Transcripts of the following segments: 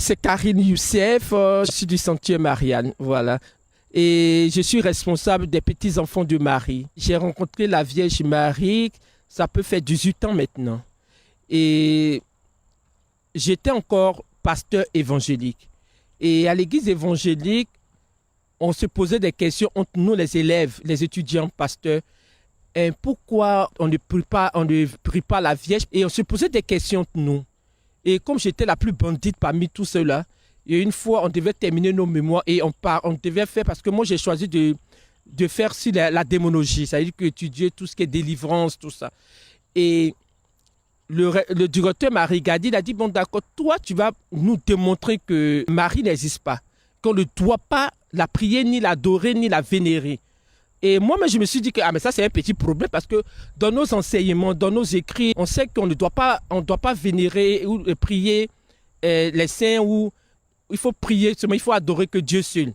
C'est Karine Youssef, je suis du Sanctuaire Marianne, voilà. Et je suis responsable des petits-enfants de Marie. J'ai rencontré la Vierge Marie, ça peut faire 18 ans maintenant. Et j'étais encore pasteur évangélique. Et à l'église évangélique, on se posait des questions entre nous, les élèves, les étudiants, pasteurs. Et pourquoi on ne prie pas la Vierge? Et on se posait des questions entre nous. Et comme j'étais la plus bandite parmi tous ceux-là, et une fois, on devait terminer nos mémoires et on devait faire, parce que moi, j'ai choisi de faire sur la démonologie, c'est-à-dire qu'étudier tout ce qui est délivrance, tout ça. Et le directeur m'a regardé, il a dit, bon d'accord, toi, tu vas nous démontrer que Marie n'existe pas, qu'on ne doit pas la prier, ni l'adorer, ni la vénérer. Et moi, je me suis dit que mais ça, c'est un petit problème parce que dans nos enseignements, dans nos écrits, on sait qu'on ne doit pas vénérer ou prier les saints, ou il faut prier seulement, il faut adorer que Dieu seul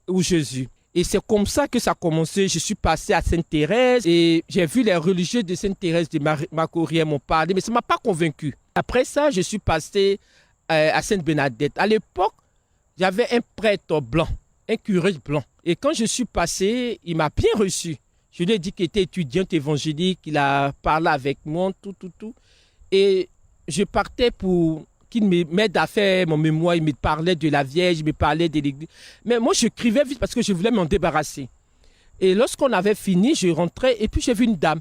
ou Jésus. Et c'est comme ça que ça a commencé. Je suis passé à Sainte-Thérèse et j'ai vu les religieux de Sainte-Thérèse de Macorien m'ont parlé, mais ça ne m'a pas convaincu. Après ça, je suis passé à Sainte-Bénadette. À l'époque, j'avais un prêtre blanc, un curé blanc. Et quand je suis passé, il m'a bien reçu. Je lui ai dit qu'il était étudiante évangélique, il a parlé avec moi, tout. Et je partais pour qu'il m'aide à faire mon mémoire. Il me parlait de la Vierge, il me parlait de l'église. Mais moi, j'écrivais vite parce que je voulais m'en débarrasser. Et lorsqu'on avait fini, je rentrais et puis j'ai vu une dame.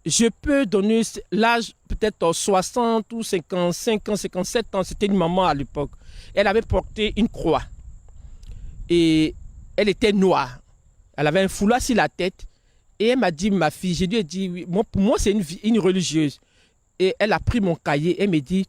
Je peux donner l'âge peut-être 60 ou 55 ans, 57 ans. C'était une maman à l'époque. Elle avait porté une croix. Et elle était noire. Elle avait un foulard sur la tête. Et elle m'a dit, ma fille, je lui ai dit, oui, pour moi, c'est une religieuse. Et elle a pris mon cahier. Elle me dit,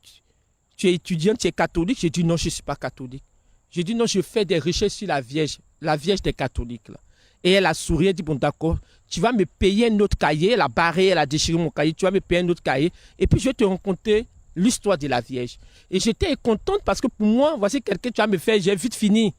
tu es étudiante, tu es catholique? J'ai dit, non, je ne suis pas catholique. J'ai dit, non, je fais des recherches sur la Vierge des catholiques. Là. Et elle a souri, elle dit, bon, d'accord, tu vas me payer un autre cahier. Elle a barré, elle a déchiré mon cahier. Tu vas me payer un autre cahier. Et puis, je vais te raconter l'histoire de la Vierge. Et j'étais contente parce que pour moi, voici quelqu'un qui va me faire, j'ai vite fini.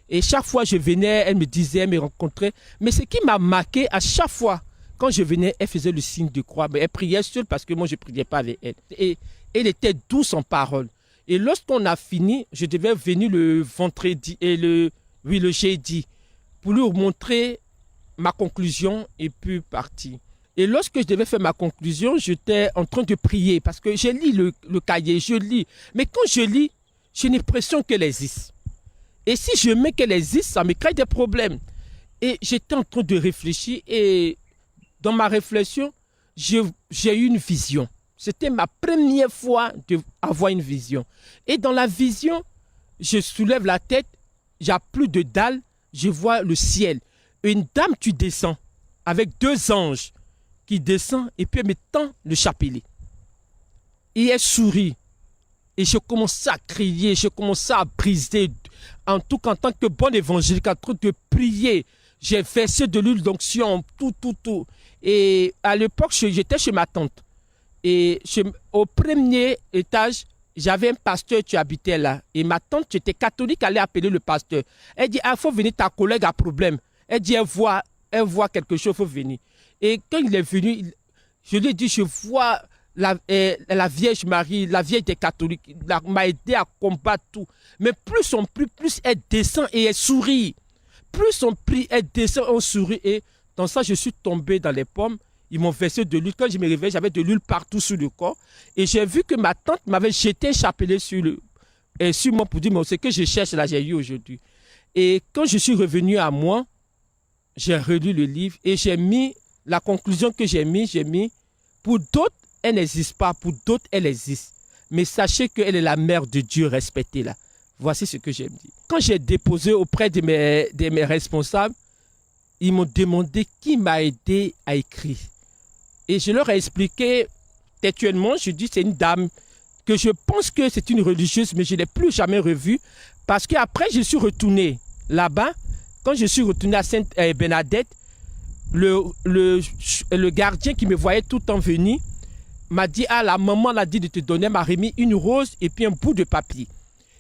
Et chaque fois je venais, elle me disait, elle me rencontrait. Mais ce qui m'a marqué, à chaque fois, quand je venais, elle faisait le signe de croix. Mais elle priait seule parce que moi, je ne priais pas avec elle. Et elle était douce en parole. Et lorsqu'on a fini, je devais venir le vendredi et le jeudi pour lui montrer ma conclusion et puis partir. Et lorsque je devais faire ma conclusion, j'étais en train de prier parce que j'ai lu le cahier, je lis. Mais quand je lis, j'ai l'impression qu'elle existe. Et si je mets qu'elle existe, ça me crée des problèmes. Et j'étais en train de réfléchir et dans ma réflexion, j'ai eu une vision. C'était ma première fois d'avoir une vision. Et dans la vision, je soulève la tête, j'ai plus de dalles, je vois le ciel. Une dame qui descend avec 2 anges qui descendent et puis elle me tend le chapelet. Et elle sourit. Et je commençais à crier, je commençais à briser. En tout cas, en tant que bon évangélique, en train de prier, j'ai versé de l'huile d'onction, tout. Et à l'époque, j'étais chez ma tante. Et au premier étage, j'avais un pasteur qui habitait là. Et ma tante, qui était catholique, allait appeler le pasteur. Elle dit, il faut venir, ta collègue a problème. Elle dit, elle voit quelque chose, il faut venir. Et quand il est venu, je lui ai dit, je vois la Vierge Marie, la Vierge des catholiques, m'a aidé à combattre tout. Mais plus on prie, plus elle descend et elle sourit. Plus on prie, elle descend, on sourit. Et dans ça, je suis tombé dans les pommes. Ils m'ont versé de l'huile. Quand je me réveille, j'avais de l'huile partout sur le corps. Et j'ai vu que ma tante m'avait jeté un chapelet sur moi pour dire, mais ce que je cherche là, j'ai eu aujourd'hui. Et quand je suis revenu à moi, j'ai relu le livre et j'ai mis la conclusion que j'ai mis, pour d'autres, elle n'existe pas, pour d'autres, elle existe. Mais sachez qu'elle est la mère de Dieu respectée là. Voici ce que j'ai dit. Quand j'ai déposé auprès de mes responsables, ils m'ont demandé qui m'a aidé à écrire. Et je leur ai expliqué textuellement, je dis c'est une dame que je pense que c'est une religieuse, mais je ne l'ai plus jamais revue. Parce qu'après, je suis retourné là-bas. Quand je suis retourné à Sainte-Bénadette, le gardien qui me voyait tout le temps venir m'a dit, la maman l'a dit de te donner, m'a remis une rose et puis un bout de papier.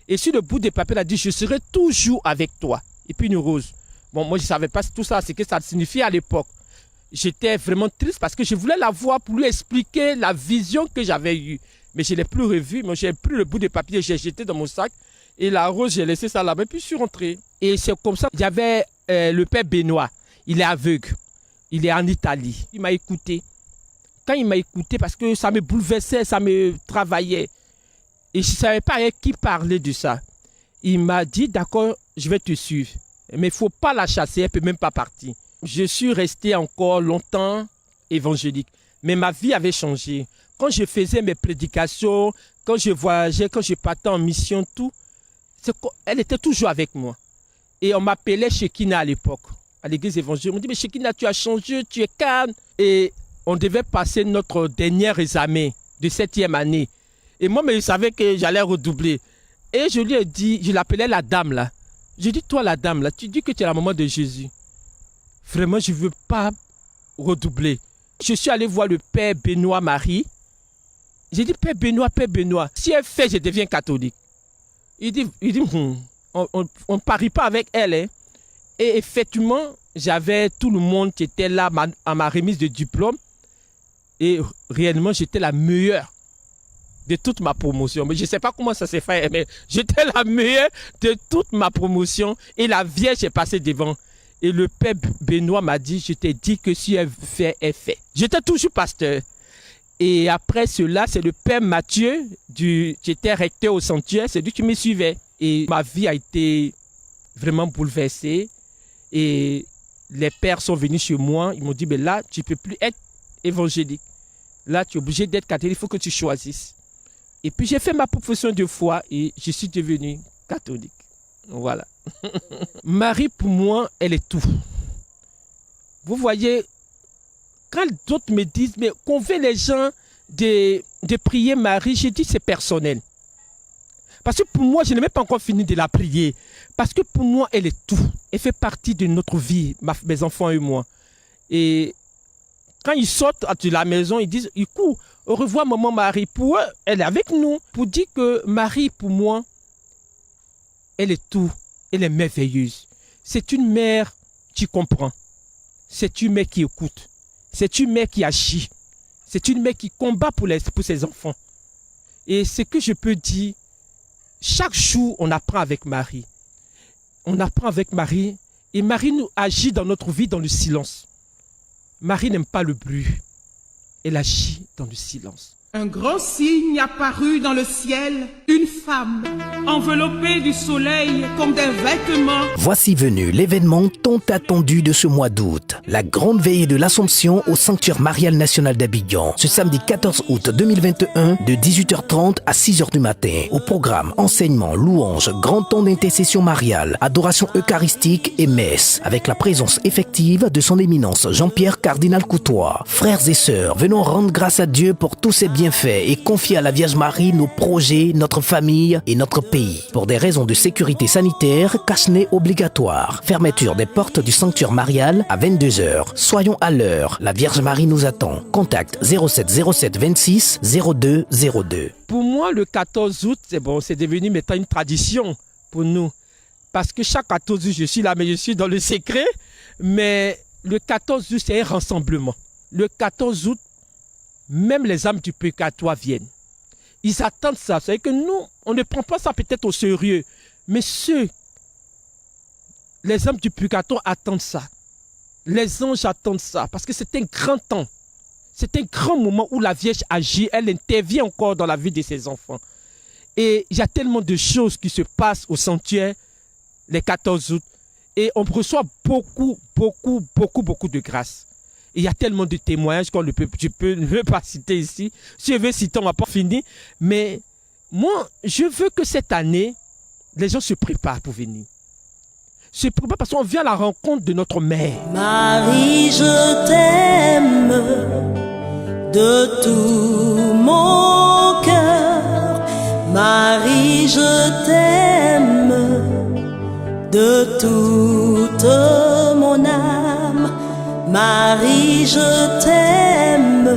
Et sur le bout de papier, elle a dit, je serai toujours avec toi. Et puis une rose. Bon, moi, je ne savais pas tout ça, ce que ça signifiait à l'époque. J'étais vraiment triste parce que je voulais la voir pour lui expliquer la vision que j'avais eue. Mais je ne l'ai plus revu. Moi, j'ai pris le bout de papier, j'ai jeté dans mon sac. Et la rose, j'ai laissé ça là-bas. Puis je suis rentré. Et c'est comme ça. Il y avait le père Benoît. Il est aveugle. Il est en Italie. Il m'a écouté. Quand il m'a écouté, parce que ça me bouleversait, ça me travaillait. Et je ne savais pas avec qui parler de ça. Il m'a dit, d'accord, je vais te suivre. Mais il ne faut pas la chasser, elle ne peut même pas partir. Je suis resté encore longtemps évangélique. Mais ma vie avait changé. Quand je faisais mes prédications, quand je voyageais, quand je partais en mission, tout, elle était toujours avec moi. Et on m'appelait Shekina à l'époque, à l'église évangélique. On me dit, mais Shekina, tu as changé, tu es calme. Et on devait passer notre dernier examen de 7e année. Et moi, mais je savais que j'allais redoubler. Et je lui ai dit, je l'appelais la dame là. Je dis, toi la dame là, tu dis que tu es la maman de Jésus. Vraiment, je ne veux pas redoubler. Je suis allé voir le père Benoît Marie. J'ai dit, Père Benoît, si elle fait, je deviens catholique. Il dit on ne parie pas avec elle. Hein. Et effectivement, j'avais tout le monde qui était là à ma remise de diplôme. Et réellement, j'étais la meilleure de toute ma promotion. Mais je ne sais pas comment ça s'est fait, mais j'étais la meilleure de toute ma promotion. Et la Vierge est passée devant. Et le père Benoît m'a dit, je t'ai dit que si elle fait, elle fait. J'étais toujours pasteur. Et après cela, c'est le père Mathieu, qui était recteur au sanctuaire, c'est lui qui me suivait. Et ma vie a été vraiment bouleversée. Et les pères sont venus chez moi, ils m'ont dit, mais là, tu ne peux plus être évangélique. Là, tu es obligé d'être catholique, il faut que tu choisisses. Et puis j'ai fait ma profession de foi et je suis devenu catholique. Voilà. Marie, pour moi, elle est tout. Vous voyez, quand d'autres me disent, mais convainc les gens de prier Marie, je dis c'est personnel. Parce que pour moi, je n'ai même pas encore fini de la prier. Parce que pour moi, elle est tout. Elle fait partie de notre vie, mes enfants et moi. Et quand ils sortent de la maison, ils disent, ils courent, au revoir maman Marie. Pour eux, elle est avec nous. Pour dire que Marie, pour moi, elle est tout. Elle est merveilleuse. C'est une mère qui comprend. C'est une mère qui écoute. C'est une mère qui agit. C'est une mère qui combat pour ses enfants. Et ce que je peux dire, chaque jour, on apprend avec Marie. On apprend avec Marie. Et Marie nous agit dans notre vie dans le silence. Marie n'aime pas le bruit. Elle agit dans le silence. Un grand signe apparut dans le ciel, une femme enveloppée du soleil comme d'un vêtement. Voici venu l'événement tant attendu de ce mois d'août, la grande veillée de l'Assomption au Sanctuaire Marial National d'Abidjan, ce samedi 14 août 2021 de 18h30 à 6h du matin. Au programme enseignement, louange, grand temps d'intercession mariale, adoration eucharistique et messe, avec la présence effective de son éminence Jean-Pierre Cardinal Coutois. Frères et sœurs, venons rendre grâce à Dieu pour tous ses bienfaits et confier à la Vierge Marie nos projets, notre famille et notre pays. Pour des raisons de sécurité sanitaire, cache-nez obligatoire. Fermeture des portes du sanctuaire marial à 22h. Soyons à l'heure. La Vierge Marie nous attend. Contact 07 07 26 02 02. Pour moi, le 14 août, c'est devenu maintenant une tradition pour nous. Parce que chaque 14 août, je suis là, mais je suis dans le secret. Mais le 14 août, c'est un rassemblement. Le 14 août, même les âmes du purgatoire viennent. Ils attendent ça. C'est que nous, on ne prend pas ça peut-être au sérieux. Mais les âmes du purgatoire attendent ça. Les anges attendent ça. Parce que c'est un grand temps. C'est un grand moment où la Vierge agit. Elle intervient encore dans la vie de ses enfants. Et il y a tellement de choses qui se passent au sanctuaire les 14 août. Et on reçoit beaucoup de grâce. Il y a tellement de témoignages je ne peux pas citer ici. Si je veux citer, on ne va pas finir. Mais moi, je veux que cette année, les gens se préparent pour venir. Se préparent parce qu'on vient à la rencontre de notre mère. Marie, je t'aime de tout mon cœur. Marie, je t'aime de toute mon âme. Marie, je t'aime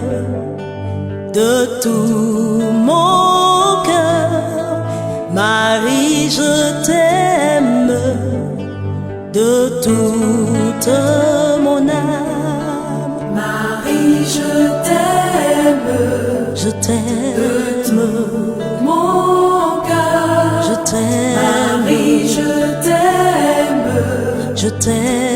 de tout mon cœur. Marie, je t'aime de toute mon âme. Marie, je t'aime. je t'aime, mon cœur, je t'aime, Marie, je t'aime, je t'aime.